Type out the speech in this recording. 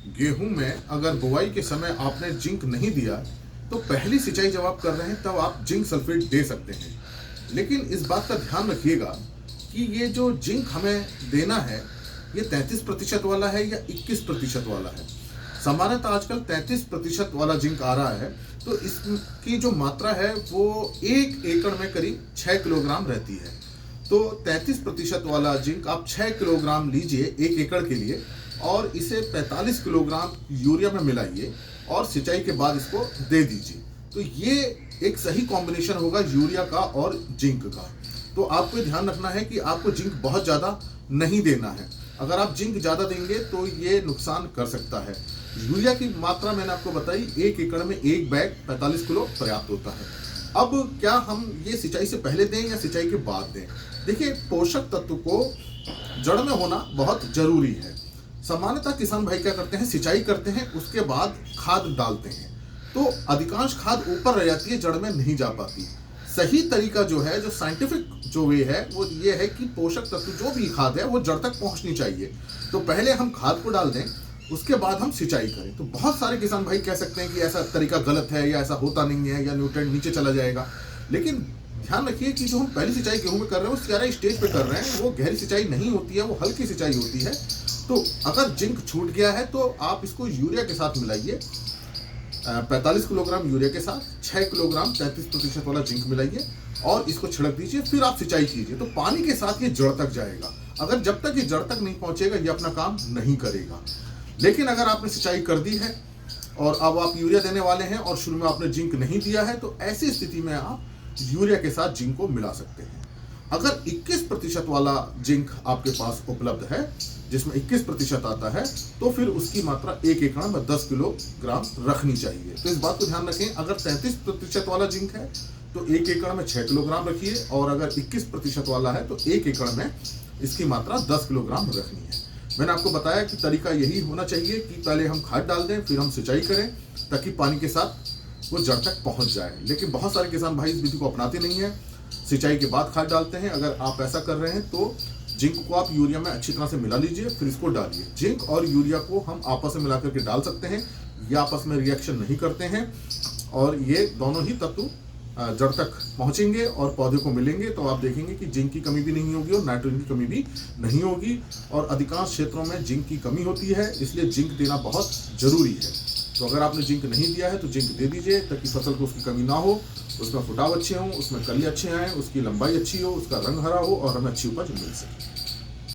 गेहूं में अगर बुवाई के समय आपने जिंक नहीं दिया तो पहली सिंचाई जब आप कर रहे हैं तब आप जिंक सल्फेट दे सकते हैं। लेकिन इस बात का ध्यान रखिएगा कि ये जो जिंक हमें देना है ये 33% वाला है या 21% वाला है। सामान्यतः आजकल 33% वाला जिंक आ रहा है, तो इसकी जो मात्रा है वो 1 एकड़ में करीब 6 किलोग्राम रहती है। तो 33% वाला जिंक आप 6 किलोग्राम लीजिए 1 एकड़ के लिए और इसे 45 किलोग्राम यूरिया में मिलाइए और सिंचाई के बाद इसको दे दीजिए। तो ये एक सही कॉम्बिनेशन होगा यूरिया का और जिंक का। तो आपको ध्यान रखना है कि आपको जिंक बहुत ज़्यादा नहीं देना है। अगर आप जिंक ज़्यादा देंगे तो ये नुकसान कर सकता है। यूरिया की मात्रा मैंने आपको बताई, 1 एकड़ में 1 बैग 45 किलो पर्याप्त होता है। अब क्या हम ये सिंचाई से पहले दें या सिंचाई के बाद दें? देखिए, पोषक तत्व को जड़ में होना बहुत जरूरी है। सामान्यतः किसान भाई क्या करते हैं, सिंचाई करते हैं उसके बाद खाद डालते हैं, तो अधिकांश खाद ऊपर रह जाती है, जड़ में नहीं जा पाती। सही तरीका जो है, जो साइंटिफिक जो वे है, वो ये है कि पोषक तत्व जो भी खाद है वो जड़ तक पहुंचनी चाहिए। तो पहले हम खाद को डाल दें, उसके बाद हम सिंचाई करें। तो बहुत सारे किसान भाई कह सकते हैं कि ऐसा तरीका गलत है या ऐसा होता नहीं है या न्यूट्रिएंट नीचे चला जाएगा। लेकिन ध्यान रखिए कि जो हम पहली सिंचाई गेहूं में कर रहे हैं वो सारा स्टेज पे कर रहे हैं, वो गहरी सिंचाई नहीं होती है, वो हल्की सिंचाई होती है। तो अगर जिंक छूट गया है तो आप इसको यूरिया के साथ मिलाइए, 45 किलोग्राम यूरिया के साथ 6 किलोग्राम 33% वाला जिंक मिलाइए और इसको छिड़क दीजिए। फिर आप सिंचाई कीजिए, तो पानी के साथ ये जड़ तक जाएगा। अगर जब तक ये जड़ तक नहीं पहुंचेगा ये अपना काम नहीं करेगा। लेकिन अगर आपने सिंचाई कर दी है और अब आप यूरिया देने वाले हैं और शुरू में आपने जिंक नहीं दिया है, तो ऐसी स्थिति में आप यूरिया के साथ जिंक को मिला सकते हैं। अगर 21% वाला जिंक आपके पास उपलब्ध है, जिसमें 21% आता है, तो फिर उसकी मात्रा 1 एकड़ में 10 किलोग्राम रखनी चाहिए। तो इस बात को ध्यान रखें, अगर 33% वाला जिंक है तो 1 एकड़ में 6 किलोग्राम रखिए, और अगर 21% वाला है तो 1 एकड़ में इसकी मात्रा 10 किलोग्राम रखनी है। मैंने आपको बताया कि तरीका यही होना चाहिए कि पहले हम खाद डाल दें, फिर हम सिंचाई करें, ताकि पानी के साथ वो जड़ तक पहुंच जाए। लेकिन बहुत सारे किसान भाई इस विधि को अपनाते नहीं है, सिंचाई के बाद खाद डालते हैं। अगर आप ऐसा कर रहे हैं तो जिंक को आप यूरिया में अच्छी तरह से मिला लीजिए, फिर इसको डालिए। जिंक और यूरिया को हम आपस में मिलाकर के डाल सकते हैं, ये आपस में रिएक्शन नहीं करते हैं और ये दोनों ही तत्व जड़ तक पहुंचेंगे और पौधे को मिलेंगे। तो आप देखेंगे कि जिंक की कमी भी नहीं होगी और नाइट्रोजन की कमी भी नहीं होगी। और अधिकांश क्षेत्रों में जिंक की कमी होती है, इसलिए जिंक देना बहुत जरूरी है। तो अगर आपने जिंक नहीं दिया है तो जिंक दे दीजिए, ताकि फसल को उसकी कमी ना हो, उसमें फुटाव अच्छे हों, उसमें कली अच्छे आएँ, उसकी लंबाई अच्छी हो, उसका रंग हरा हो और हमें अच्छी उपज मिल सके।